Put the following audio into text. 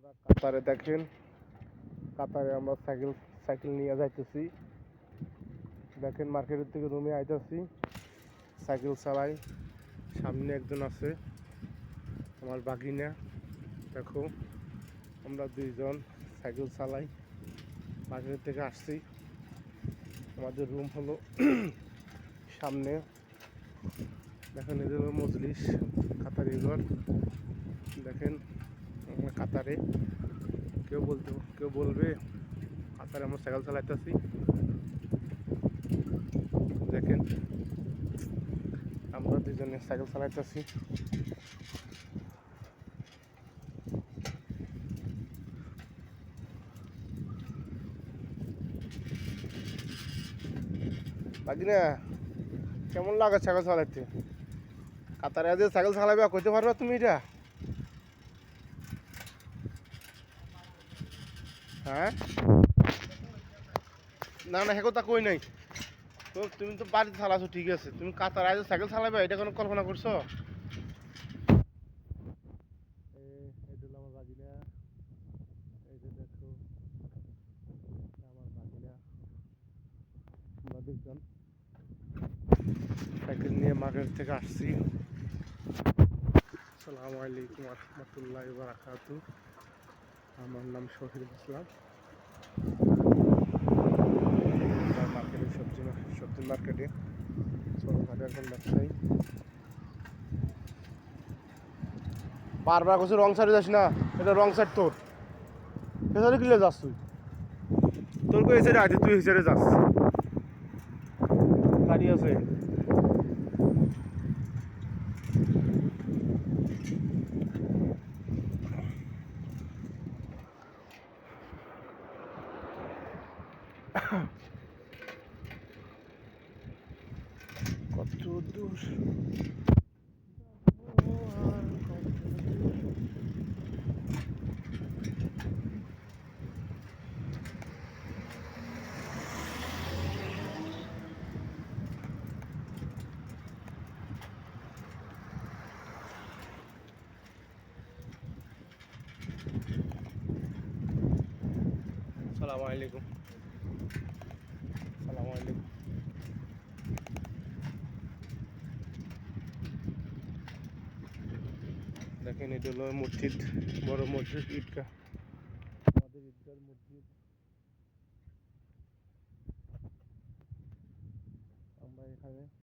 আমরা কাতারে দেখেন, কাতারে আমরা সাইকেল নিয়ে যাইতেছি। দেখেন মার্কেটের থেকে রুমে আইতেছি, সাইকেল চালাই। সামনে একজন আছে আমার বাগিনা। দেখো আমরা দুইজন সাইকেল চালাই, মার্কেট থেকে আসছি। আমাদের রুম হলো সামনে। দেখেন এদের হলো মজলিস, কাতারি ঘর। দেখেন কাতারে কেউ বলবে কাতারে আমরা সাইকেল চালাইতেছি। দেখেন আমরা দুজনে সাইকেল চালাইতেছি। বাগিনা কেমন লাগে সাইকেল চালাইতে? কাতারে যে সাইকেল চালাবে কইতে পারবা তুমি এটা? হ্যাঁ না না, হ্যাঁ কথা কই নাই তো। তুমি তো বাড়িতে চালাছো ঠিক আছে, তুমি কাতারে যে সাইকেল চালাবে এটা কোনো কল্পনা করছো? এই হলো আমার বাগিনা, এই যে দেখো আমার বাগিনা। আমরা দেখলাম সাইকেল নিয়ে মার্কেট থেকে আসছি। আসসালামু আলাইকুম রহমতুল্লাহি ওয়া বারাকাতুহু। আমার নাম শহীদুল ইসলাম। মার্কেটে সবজি মার্কেটে ছোটখাটো একজন ব্যবসায়ী। বারবার কিছু রং সাইডে যাস না, এটা রং সাইড তোর। এসারে কিলে যাস তুই? তোর কই এসারে আছে, তুই এসারে যাস। গাড়ি আছে। কত দূর আসসালামু আলাইকুম। আসসালামু আলাইকুম। দেখেন এটা হলো মসজিদ, বড় মসজিদ ঈদগাহ।